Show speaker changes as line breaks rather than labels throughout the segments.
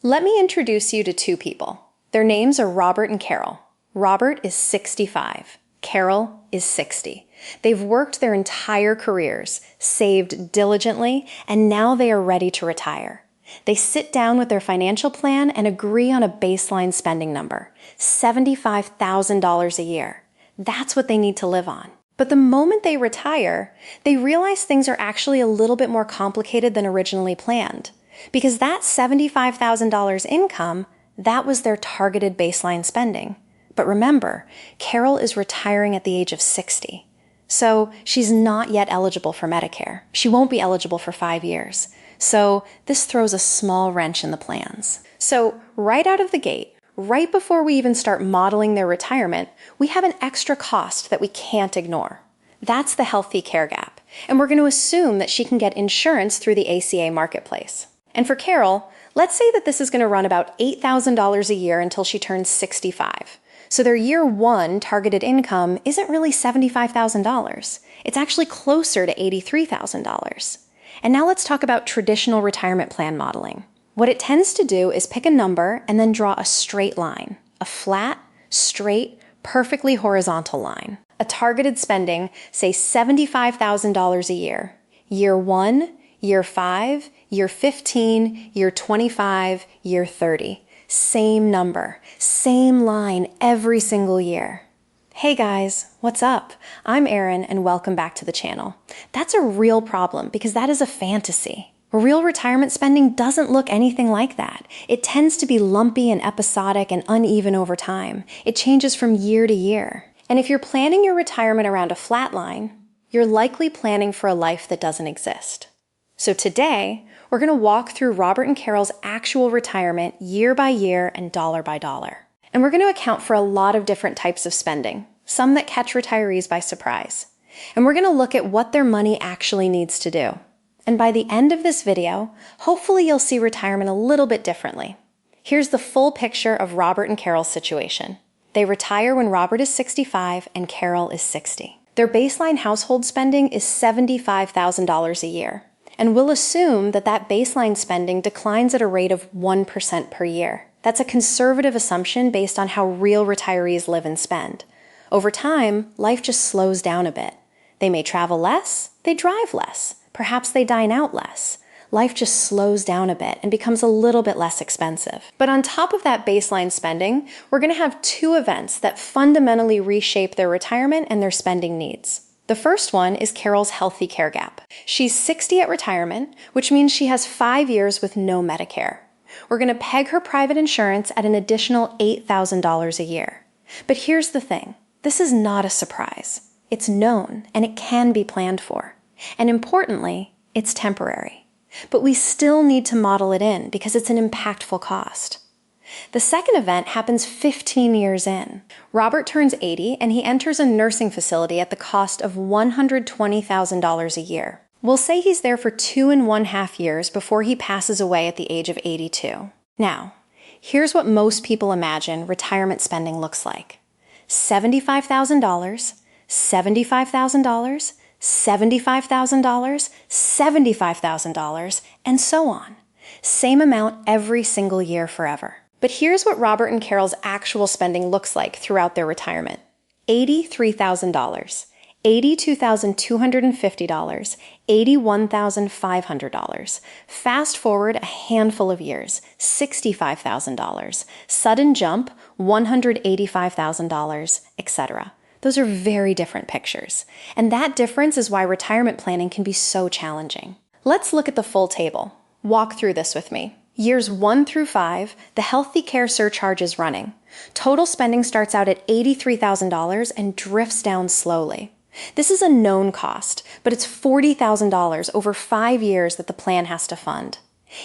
Let me introduce you to two people. Their names are Robert and Carol. Robert is 65. Carol is 60. They've worked their entire careers, saved diligently, and now they are ready to retire. They sit down with their financial plan and agree on a baseline spending number, $75,000 a year. That's what they need to live on. But the moment they retire, they realize things are actually a little bit more complicated than originally planned. Because that $75,000 income, that was their targeted baseline spending. But remember, Carol is retiring at the age of 60. So she's not yet eligible for Medicare. She won't be eligible for 5 years. So this throws a small wrench in the plans. So right out of the gate, right before we even start modeling their retirement, we have an extra cost that we can't ignore. That's the healthy care gap. And we're going to assume that she can get insurance through the ACA marketplace. And for Carol, let's say that this is going to run about $8,000 a year until she turns 65. So their year one targeted income isn't really $75,000. It's actually closer to $83,000. And now let's talk about traditional retirement plan modeling. What it tends to do is pick a number and then draw a straight line, a flat, straight, perfectly horizontal line. A targeted spending, say $75,000 a year. Year 1, year 5, year 15, year 25, year 30. Same number, same line every single year. Hey guys, what's up? I'm Erin and welcome back to the channel. That's a real problem because that is a fantasy. Real retirement spending doesn't look anything like that. It tends to be lumpy and episodic and uneven over time. It changes from year to year. And if you're planning your retirement around a flat line, you're likely planning for a life that doesn't exist. So today, we're going to walk through Robert and Carol's actual retirement year by year and dollar by dollar. And we're going to account for a lot of different types of spending, some that catch retirees by surprise. And we're going to look at what their money actually needs to do. And by the end of this video, hopefully you'll see retirement a little bit differently. Here's the full picture of Robert and Carol's situation. They retire when Robert is 65 and Carol is 60. Their baseline household spending is $75,000 a year. And we'll assume that that baseline spending declines at a rate of 1% per year. That's a conservative assumption based on how real retirees live and spend. Over time, life just slows down a bit. They may travel less, they drive less, perhaps they dine out less. Life just slows down a bit and becomes a little bit less expensive. But on top of that baseline spending, we're going to have two events that fundamentally reshape their retirement and their spending needs. The first one is Carol's healthy care gap. She's 60 at retirement, which means she has 5 years with no Medicare. We're going to peg her private insurance at an additional $8,000 a year. But here's the thing. This is not a surprise. It's known, and it can be planned for. And importantly, it's temporary. But we still need to model it in because it's an impactful cost. The second event happens 15 years in. Robert turns 80 and he enters a nursing facility at the cost of $120,000 a year. We'll say he's there for 2.5 years before he passes away at the age of 82. Now, here's what most people imagine retirement spending looks like. $75,000, $75,000, $75,000, $75,000, and so on. Same amount every single year forever. But here's what Robert and Carol's actual spending looks like throughout their retirement. $83,000, $82,250, $81,500. Fast forward a handful of years, $65,000. Sudden jump, $185,000, etc. Those are very different pictures. And that difference is why retirement planning can be so challenging. Let's look at the full table. Walk through this with me. Years 1 through 5, the healthy care surcharge is running. Total spending starts out at $83,000 and drifts down slowly. This is a known cost, but it's $40,000 over 5 years that the plan has to fund.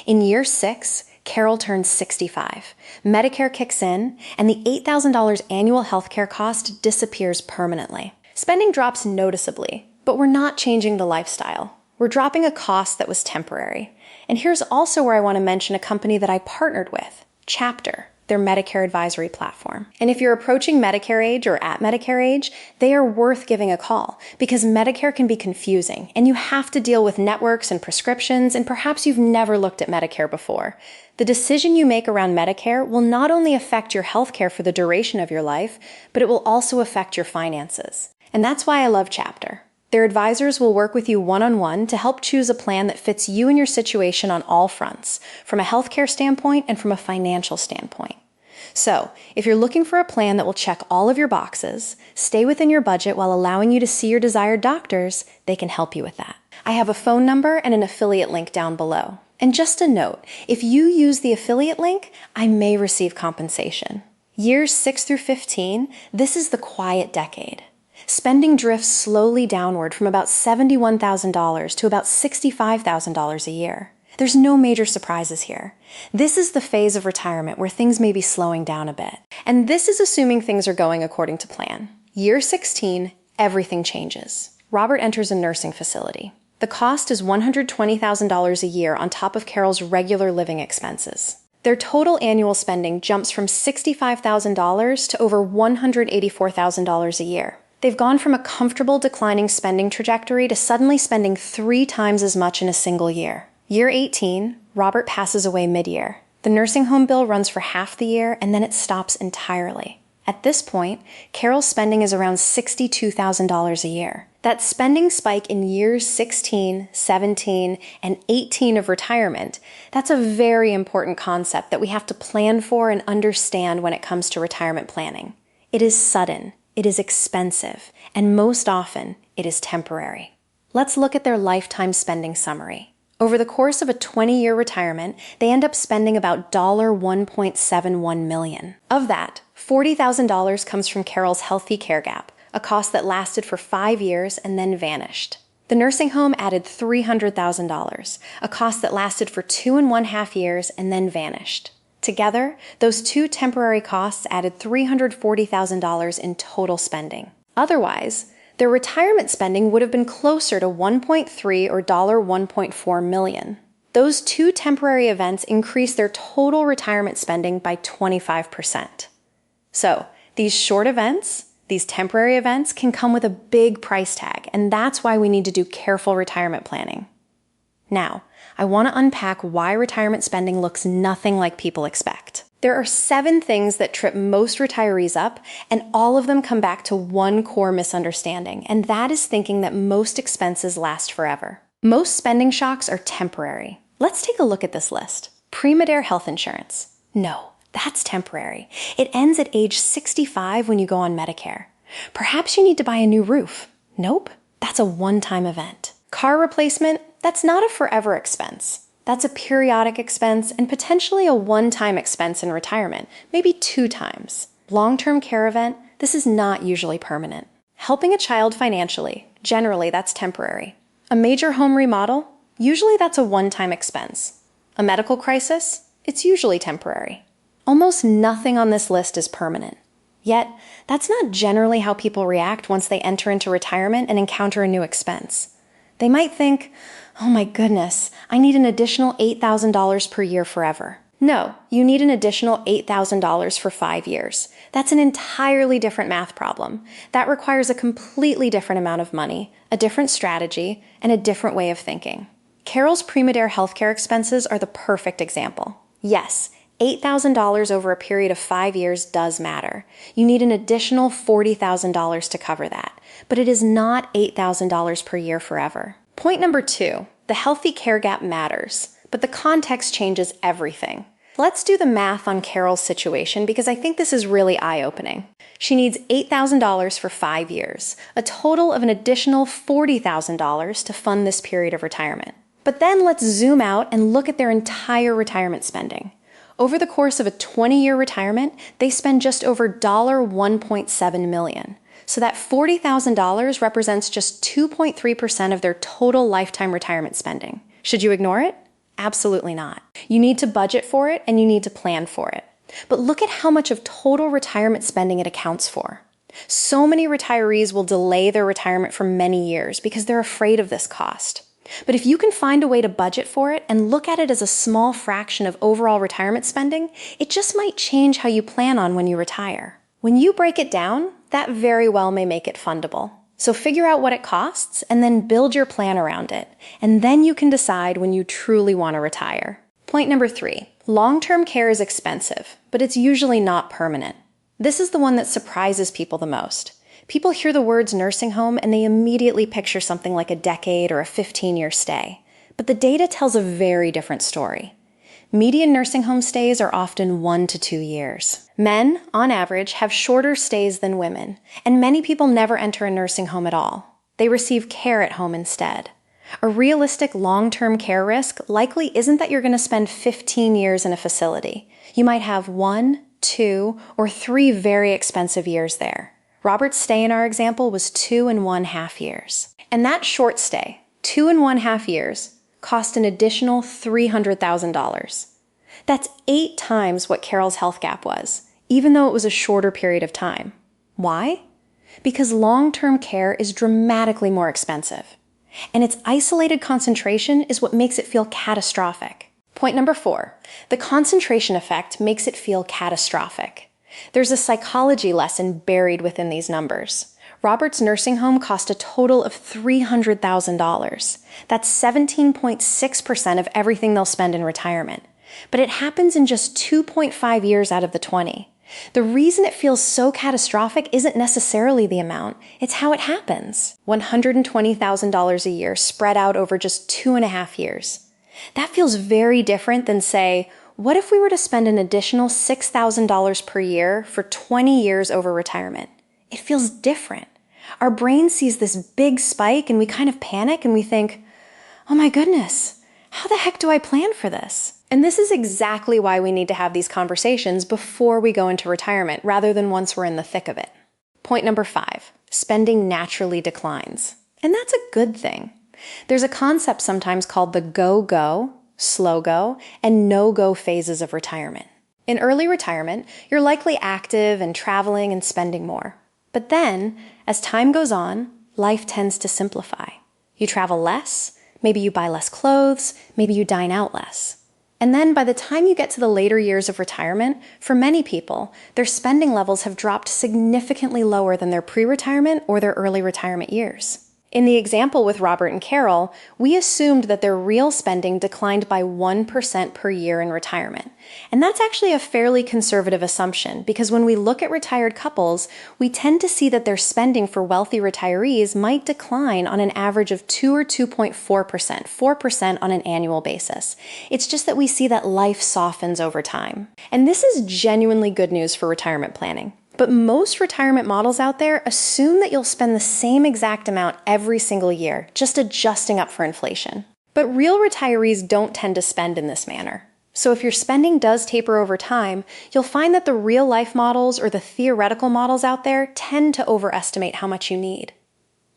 In year 6, Carol turns 65. Medicare kicks in, and the $8,000 annual healthcare cost disappears permanently. Spending drops noticeably, but we're not changing the lifestyle. We're dropping a cost that was temporary. And here's also where I want to mention a company that I partnered with, Chapter. their Medicare advisory platform. And if you're approaching Medicare age or at Medicare age, they are worth giving a call because Medicare can be confusing and you have to deal with networks and prescriptions, and perhaps you've never looked at Medicare before. The decision you make around Medicare will not only affect your healthcare for the duration of your life, but it will also affect your finances. And that's why I love Chapter. Their advisors will work with you one-on-one to help choose a plan that fits you and your situation on all fronts, from a healthcare standpoint and from a financial standpoint. So, if you're looking for a plan that will check all of your boxes, stay within your budget while allowing you to see your desired doctors, they can help you with that. I have a phone number and an affiliate link down below. And just a note, if you use the affiliate link, I may receive compensation. Years 6 through 15, this is the quiet decade. Spending drifts slowly downward from about $71,000 to about $65,000 a year. There's no major surprises here. This is the phase of retirement where things may be slowing down a bit. And this is assuming things are going according to plan. Year 16, everything changes. Robert enters a nursing facility. The cost is $120,000 a year on top of Carol's regular living expenses. Their total annual spending jumps from $65,000 to over $184,000 a year. They've gone from a comfortable declining spending trajectory to suddenly spending 3 times as much in a single year. Year 18, Robert passes away mid-year. The nursing home bill runs for half the year and then it stops entirely. At this point, Carol's spending is around $62,000 a year. That spending spike in years 16, 17, and 18 of retirement, that's a very important concept that we have to plan for and understand when it comes to retirement planning. It is sudden, it is expensive, and most often, it is temporary. Let's look at their lifetime spending summary. Over the course of a 20-year retirement, they end up spending about $1.71 million. Of that, $40,000 comes from Carol's healthy care gap, a cost that lasted for 5 years and then vanished. The nursing home added $300,000, a cost that lasted for 2.5 years and then vanished. Together, those 2 temporary costs added $340,000 in total spending. Otherwise, their retirement spending would have been closer to $1.3 or $1.4 million. Those 2 temporary events increased their total retirement spending by 25%. So, these short events, these temporary events, can come with a big price tag, and that's why we need to do careful retirement planning. Now, I want to unpack why retirement spending looks nothing like people expect. There are 7 things that trip most retirees up, and all of them come back to one core misunderstanding, and that is thinking that most expenses last forever. Most spending shocks are temporary. Let's take a look at this list. Pre-Medicare health insurance. No, that's temporary. It ends at age 65 when you go on Medicare. Perhaps you need to buy a new roof. Nope, that's a one-time event. Car replacement, that's not a forever expense. That's a periodic expense and potentially a one-time expense in retirement, maybe 2 times. Long-term care event, this is not usually permanent. Helping a child financially, generally that's temporary. A major home remodel, usually that's a one-time expense. A medical crisis, it's usually temporary. Almost nothing on this list is permanent. Yet, that's not generally how people react once they enter into retirement and encounter a new expense. They might think, oh my goodness, I need an additional $8,000 per year forever. No, you need an additional $8,000 for 5 years. That's an entirely different math problem. That requires a completely different amount of money, a different strategy, and a different way of thinking. Carol's pre-Medicare healthcare expenses are the perfect example. Yes, $8,000 over a period of 5 years does matter. You need an additional $40,000 to cover that, but it is not $8,000 per year forever. Point number 2, the healthy care gap matters, but the context changes everything. Let's do the math on Carol's situation because I think this is really eye-opening. She needs $8,000 for 5 years, a total of an additional $40,000 to fund this period of retirement. But then let's zoom out and look at their entire retirement spending. Over the course of a 20-year retirement, they spend just over $1.7 million. So that $40,000 represents just 2.3% of their total lifetime retirement spending. Should you ignore it? Absolutely not. You need to budget for it and you need to plan for it. But look at how much of total retirement spending it accounts for. So many retirees will delay their retirement for many years because they're afraid of this cost. But if you can find a way to budget for it and look at it as a small fraction of overall retirement spending, it just might change how you plan on when you retire. When you break it down, that very well may make it fundable. So figure out what it costs and then build your plan around it. And then you can decide when you truly want to retire. Point number 3, long-term care is expensive, but it's usually not permanent. This is the one that surprises people the most. People hear the words nursing home and they immediately picture something like a decade or a 15-year stay. But the data tells a very different story. Median nursing home stays are often 1 to 2 years. Men, on average, have shorter stays than women, and many people never enter a nursing home at all. They receive care at home instead. A realistic long-term care risk likely isn't that you're going to spend 15 years in a facility. You might have 1, 2, or 3 very expensive years there. Robert's stay in our example was 2.5 years. And that short stay, 2.5 years, cost an additional $300,000. That's 8 times what Carol's health gap was, even though it was a shorter period of time. Why? Because long-term care is dramatically more expensive. And its isolated concentration is what makes it feel catastrophic. Point number 4, the concentration effect makes it feel catastrophic. There's a psychology lesson buried within these numbers. Robert's nursing home cost a total of $300,000. That's 17.6% of everything they'll spend in retirement. But it happens in just 2.5 years out of the 20. The reason it feels so catastrophic isn't necessarily the amount, it's how it happens. $120,000 a year spread out over just 2.5 years. That feels very different than, say, what if we were to spend an additional $6,000 per year for 20 years over retirement? It feels different. Our brain sees this big spike and we kind of panic and we think, oh my goodness, how the heck do I plan for this? And this is exactly why we need to have these conversations before we go into retirement rather than once we're in the thick of it. Point number 5, spending naturally declines. And that's a good thing. There's a concept sometimes called the go-go, slow-go, and no-go phases of retirement. In early retirement, you're likely active and traveling and spending more. But then, as time goes on, life tends to simplify. You travel less, maybe you buy less clothes, maybe you dine out less. And then by the time you get to the later years of retirement, for many people, their spending levels have dropped significantly lower than their pre-retirement or their early retirement years. In the example with Robert and Carol, we assumed that their real spending declined by 1% per year in retirement. And that's actually a fairly conservative assumption because when we look at retired couples, we tend to see that their spending for wealthy retirees might decline on an average of 2 or 2.4%, 4% on an annual basis. It's just that we see that life softens over time. And this is genuinely good news for retirement planning. But most retirement models out there assume that you'll spend the same exact amount every single year, just adjusting up for inflation. But real retirees don't tend to spend in this manner. So if your spending does taper over time, you'll find that the real life models or the theoretical models out there tend to overestimate how much you need.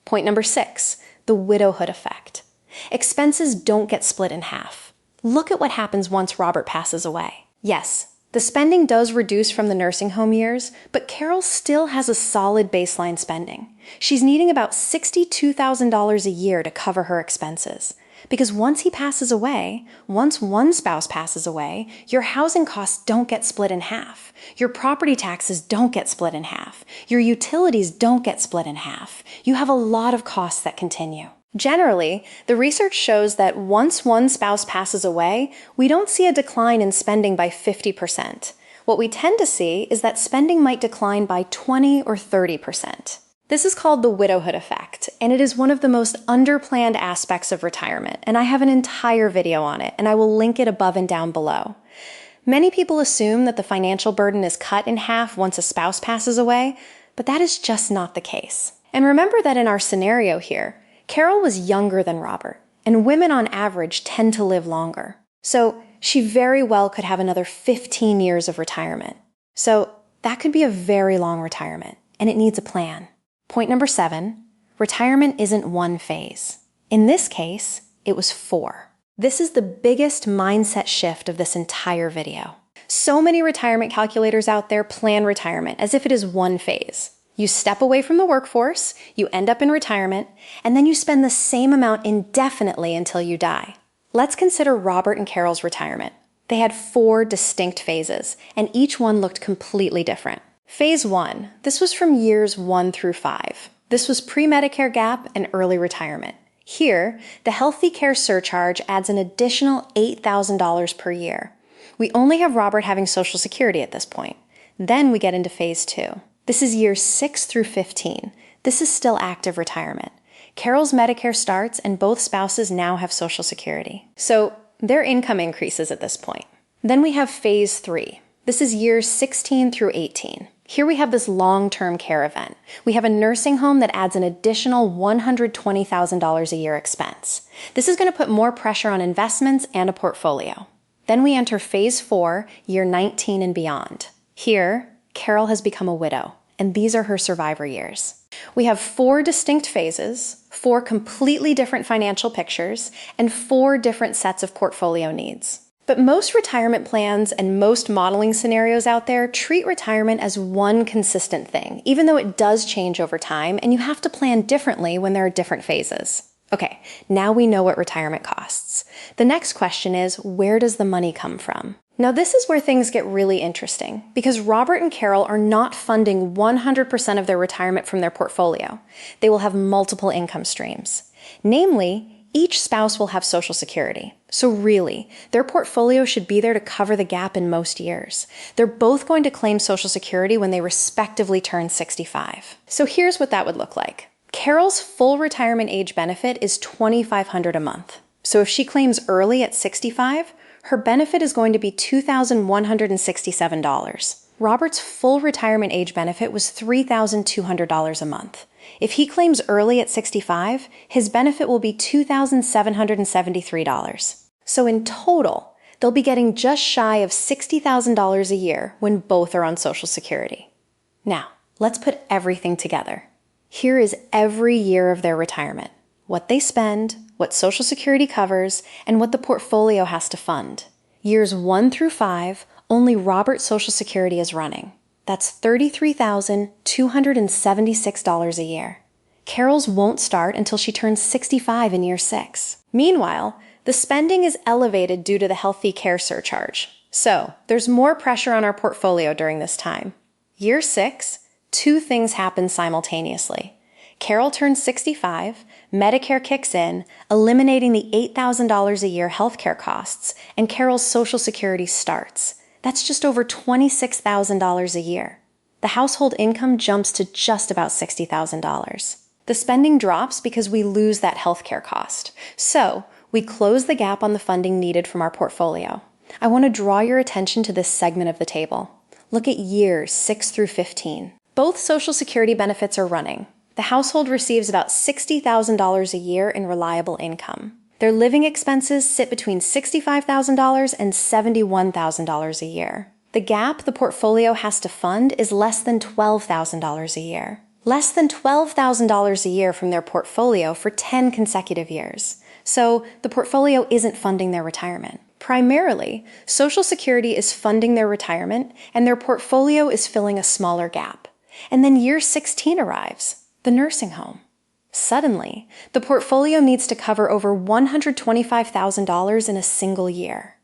Point number 6, the widowhood effect. Expenses don't get split in half. Look at what happens once Robert passes away. Yes, the spending does reduce from the nursing home years, but Carol still has a solid baseline spending. She's needing about $62,000 a year to cover her expenses. Because once he passes away, once one spouse passes away, your housing costs don't get split in half. Your property taxes don't get split in half. Your utilities don't get split in half. You have a lot of costs that continue. Generally, the research shows that once one spouse passes away, we don't see a decline in spending by 50%. What we tend to see is that spending might decline by 20 or 30%. This is called the widowhood effect, and it is one of the most underplanned aspects of retirement, and I have an entire video on it, and I will link it above and down below. Many people assume that the financial burden is cut in half once a spouse passes away, but that is just not the case. And remember that in our scenario here, Carol was younger than Robert, and women on average tend to live longer. So she very well could have another 15 years of retirement. So that could be a very long retirement, and it needs a plan. Point number 7, retirement isn't one phase. In this case, it was 4. This is the biggest mindset shift of this entire video. So many retirement calculators out there plan retirement as if it is one phase. You step away from the workforce, you end up in retirement, and then you spend the same amount indefinitely until you die. Let's consider Robert and Carol's retirement. They had 4 distinct phases, and each one looked completely different. Phase 1. This was from years 1 through 5. This was pre-Medicare gap and early retirement. Here, the Healthy Care Surcharge adds an additional $8,000 per year. We only have Robert having Social Security at this point. Then we get into Phase 2. This is years 6 through 15. This is still active retirement. Carol's Medicare starts and both spouses now have Social Security. So their income increases at this point. Then we have Phase 3. This is years 16 through 18. Here we have this long-term care event. We have a nursing home that adds an additional $120,000 a year expense. This is going to put more pressure on investments and a portfolio. Then we enter Phase 4, year 19 and beyond. Here, Carol has become a widow, and these are her survivor years. We have 4 distinct phases, 4 completely different financial pictures, and 4 different sets of portfolio needs. But most retirement plans and most modeling scenarios out there treat retirement as one consistent thing, even though it does change over time and you have to plan differently when there are different phases. Okay, now we know what retirement costs. The next question is, where does the money come from? Now this is where things get really interesting, because Robert and Carol are not funding 100% of their retirement from their portfolio. They will have multiple income streams. Namely, each spouse will have Social Security. So really, their portfolio should be there to cover the gap in most years. They're both going to claim Social Security when they respectively turn 65. So here's what that would look like. Carol's full retirement age benefit is $2,500 a month. So if she claims early at 65, her benefit is going to be $2,167. Robert's full retirement age benefit was $3,200 a month. If he claims early at 65, his benefit will be $2,773. So in total, they'll be getting just shy of $60,000 a year when both are on Social Security. Now, let's put everything together. Here is every year of their retirement, what they spend, what Social Security covers, and what the portfolio has to fund. Years 1 through 5, only Robert's Social Security is running. That's $33,276 a year. Carol's won't start until she turns 65 in year 6. Meanwhile, the spending is elevated due to the Healthy Care Surcharge. So, there's more pressure on our portfolio during this time. Year 6, 2 things happen simultaneously. Carol turns 65, Medicare kicks in, eliminating the $8,000 a year healthcare costs, and Carol's Social Security starts. That's just over $26,000 a year. The household income jumps to just about $60,000. The spending drops because we lose that healthcare cost. So, we close the gap on the funding needed from our portfolio. I want to draw your attention to this segment of the table. Look at years 6 through 15. Both Social Security benefits are running. The household receives about $60,000 a year in reliable income. Their living expenses sit between $65,000 and $71,000 a year. The gap the portfolio has to fund is less than $12,000 a year. Less than $12,000 a year from their portfolio for 10 consecutive years. So the portfolio isn't funding their retirement. Primarily, Social Security is funding their retirement and their portfolio is filling a smaller gap. And then year 16 arrives, the nursing home. Suddenly, the portfolio needs to cover over $125,000 in a single year.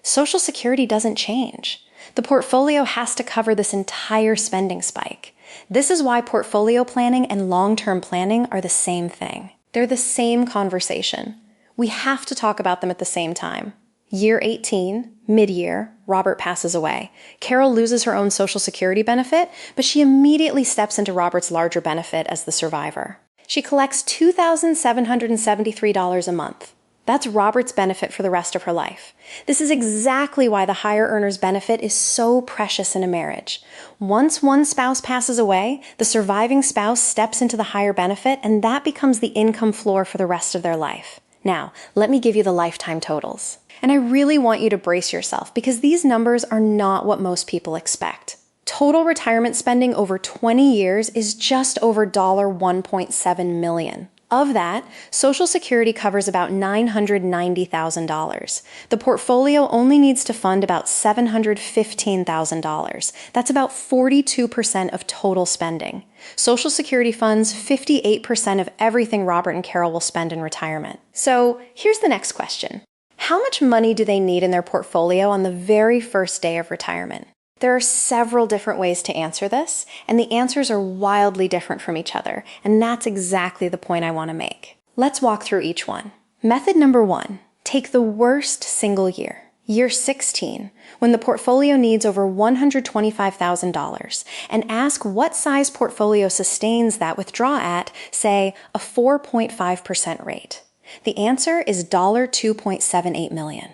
Social Security doesn't change. The portfolio has to cover this entire spending spike. This is why portfolio planning and long-term planning are the same thing. They're the same conversation. We have to talk about them at the same time. Year 18, mid-year, Robert passes away. Carol loses her own Social Security benefit, but she immediately steps into Robert's larger benefit as the survivor. She collects $2,773 a month. That's Robert's benefit for the rest of her life. This is exactly why the higher earner's benefit is so precious in a marriage. Once one spouse passes away, the surviving spouse steps into the higher benefit, and that becomes the income floor for the rest of their life. Now, let me give you the lifetime totals. And I really want you to brace yourself because these numbers are not what most people expect. Total retirement spending over 20 years is just over $1.7 million. Of that, Social Security covers about $990,000. The portfolio only needs to fund about $715,000. That's about 42% of total spending. Social Security funds 58% of everything Robert and Carol will spend in retirement. So here's the next question. How much money do they need in their portfolio on the very first day of retirement? There are several different ways to answer this, and the answers are wildly different from each other, and that's exactly the point I want to make. Let's walk through each one. Method number 1, take the worst single year, year 16, when the portfolio needs over $125,000, and ask what size portfolio sustains that withdrawal at, say, a 4.5% rate. The answer is $2.78 million.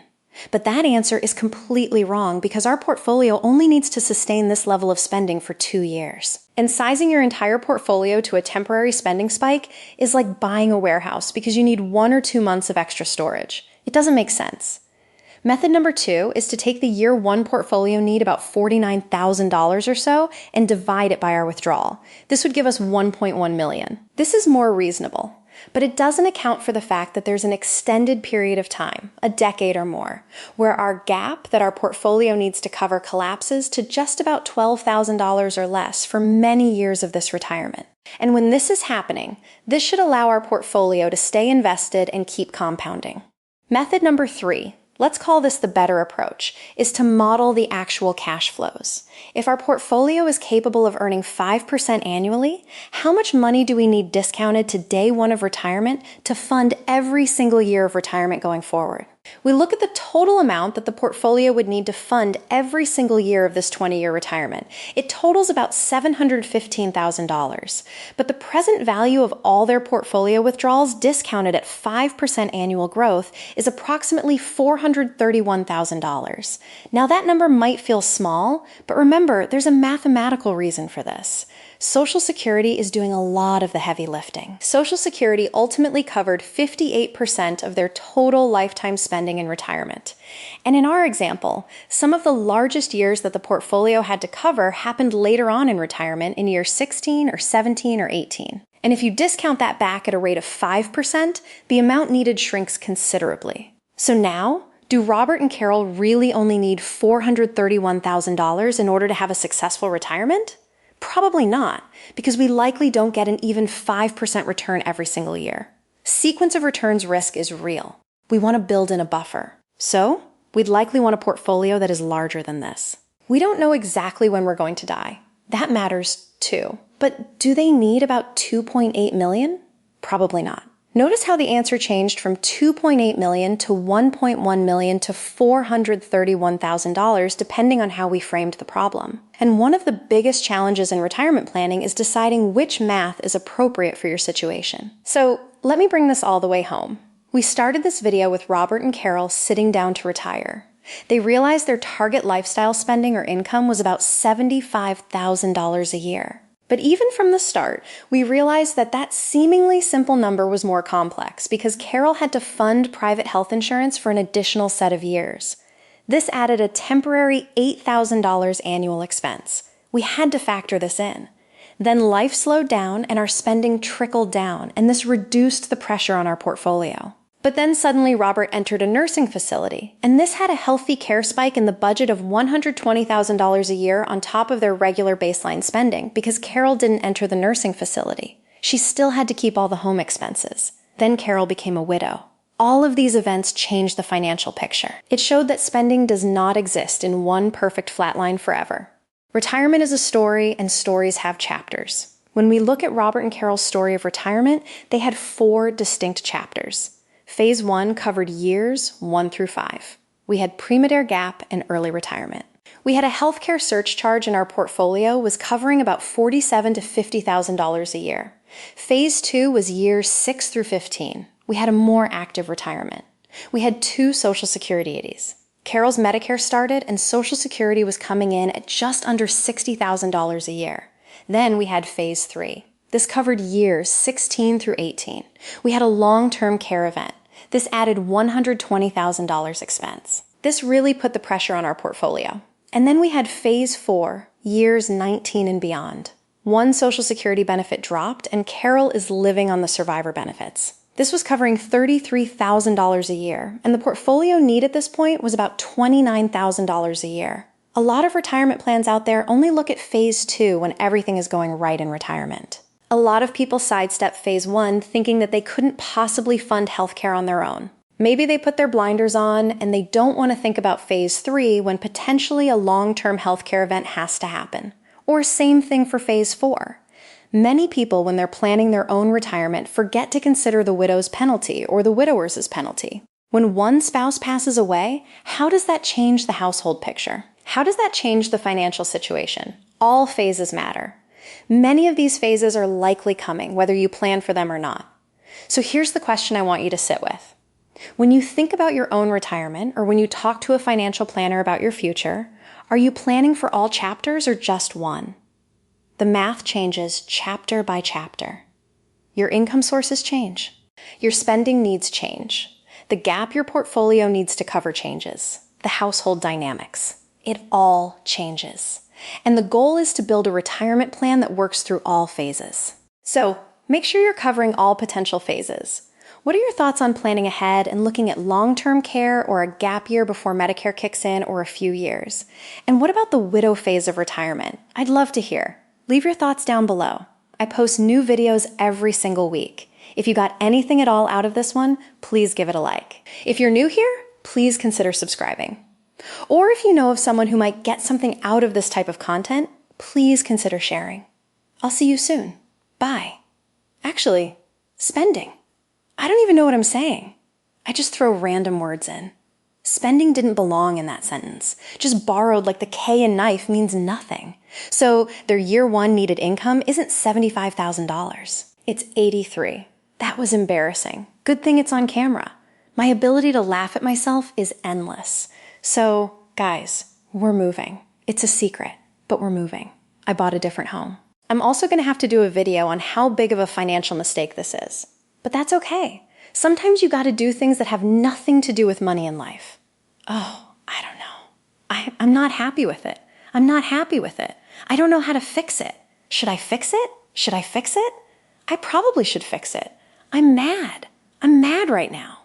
But that answer is completely wrong because our portfolio only needs to sustain this level of spending for 2 years. And sizing your entire portfolio to a temporary spending spike is like buying a warehouse because you need 1 or 2 months of extra storage. It doesn't make sense. Method number 2 is to take the year 1 portfolio need, about $49,000 or so, and divide it by our withdrawal. This would give us $1.1 million. This is more reasonable. But it doesn't account for the fact that there's an extended period of time, a decade or more, where our gap that our portfolio needs to cover collapses to just about $12,000 or less for many years of this retirement. And when this is happening, this should allow our portfolio to stay invested and keep compounding. Method number 3, let's call this the better approach, is to model the actual cash flows. If our portfolio is capable of earning 5% annually, how much money do we need discounted to day 1 of retirement to fund every single year of retirement going forward? We look at the total amount that the portfolio would need to fund every single year of this 20-year retirement. It totals about $715,000. But the present value of all their portfolio withdrawals discounted at 5% annual growth is approximately $431,000. Now that number might feel small, but remember, there's a mathematical reason for this. Social Security is doing a lot of the heavy lifting. Social Security ultimately covered 58% of their total lifetime spending in retirement. And in our example, some of the largest years that the portfolio had to cover happened later on in retirement in year 16 or 17 or 18. And if you discount that back at a rate of 5%, the amount needed shrinks considerably. So now, do Robert and Carol really only need $431,000 in order to have a successful retirement? Probably not, because we likely don't get an even 5% return every single year. Sequence of returns risk is real. We want to build in a buffer. So, we'd likely want a portfolio that is larger than this. We don't know exactly when we're going to die. That matters too. But do they need about $2.8 million? Probably not. Notice how the answer changed from $2.8 million to $1.1 million to $431,000 depending on how we framed the problem. And one of the biggest challenges in retirement planning is deciding which math is appropriate for your situation. So let me bring this all the way home. We started this video with Robert and Carol sitting down to retire. They realized their target lifestyle spending or income was about $75,000 a year. But even from the start, we realized that that seemingly simple number was more complex because Carol had to fund private health insurance for an additional set of years. This added a temporary $8,000 annual expense. We had to factor this in. Then life slowed down and our spending trickled down, and this reduced the pressure on our portfolio. But then suddenly Robert entered a nursing facility, and this had a healthy care spike in the budget of $120,000 a year on top of their regular baseline spending because Carol didn't enter the nursing facility. She still had to keep all the home expenses. Then Carol became a widow. All of these events changed the financial picture. It showed that spending does not exist in one perfect flatline forever. Retirement is a story, and stories have chapters. When we look at Robert and Carol's story of retirement, they had 4 distinct chapters. Phase 1 covered years 1 through 5. We had pre-Medicare gap and early retirement. We had a healthcare search charge in our portfolio was covering about $47,000 to $50,000 a year. Phase 2 was years 6 through 15. We had a more active retirement. We had 2 Social Security 80s. Carol's Medicare started and Social Security was coming in at just under $60,000 a year. Then we had Phase 3. This covered years 16 through 18. We had a long-term care event. This added $120,000 expense. This really put the pressure on our portfolio. And then we had Phase 4, years 19 and beyond. One Social Security benefit dropped, and Carol is living on the survivor benefits. This was covering $33,000 a year, and the portfolio need at this point was about $29,000 a year. A lot of retirement plans out there only look at phase 2 when everything is going right in retirement. A lot of people sidestep phase 1 thinking that they couldn't possibly fund healthcare on their own. Maybe they put their blinders on and they don't want to think about phase 3 when potentially a long-term healthcare event has to happen. Or same thing for phase 4. Many people, when they're planning their own retirement, forget to consider the widow's penalty or the widower's penalty. When one spouse passes away, how does that change the household picture? How does that change the financial situation? All phases matter. Many of these phases are likely coming, whether you plan for them or not. So here's the question I want you to sit with. When you think about your own retirement, or when you talk to a financial planner about your future, are you planning for all chapters or just one? The math changes chapter by chapter. Your income sources change. Your spending needs change. The gap your portfolio needs to cover changes. The household dynamics. It all changes. And the goal is to build a retirement plan that works through all phases. So make sure you're covering all potential phases. What are your thoughts on planning ahead and looking at long-term care or a gap year before Medicare kicks in or a few years? And what about the widow phase of retirement? I'd love to hear. Leave your thoughts down below. I post new videos every single week. If you got anything at all out of this one, please give it a like. If you're new here, please consider subscribing. Or if you know of someone who might get something out of this type of content, please consider sharing. I'll see you soon. Bye. Actually, spending. I don't even know what I'm saying. I just throw random words in. Spending didn't belong in that sentence. Just borrowed like the K in knife means nothing. So their year 1 needed income isn't $75,000. It's $83,000. That was embarrassing. Good thing it's on camera. My ability to laugh at myself is endless. So, guys, we're moving. It's a secret, but we're moving. I bought a different home. I'm also going to have to do a video on how big of a financial mistake this is. But that's okay. Sometimes you got to do things that have nothing to do with money in life. Oh, I don't know. I'm not happy with it. I'm not happy with it. I don't know how to fix it. Should I fix it? Should I fix it? I probably should fix it. I'm mad. I'm mad right now.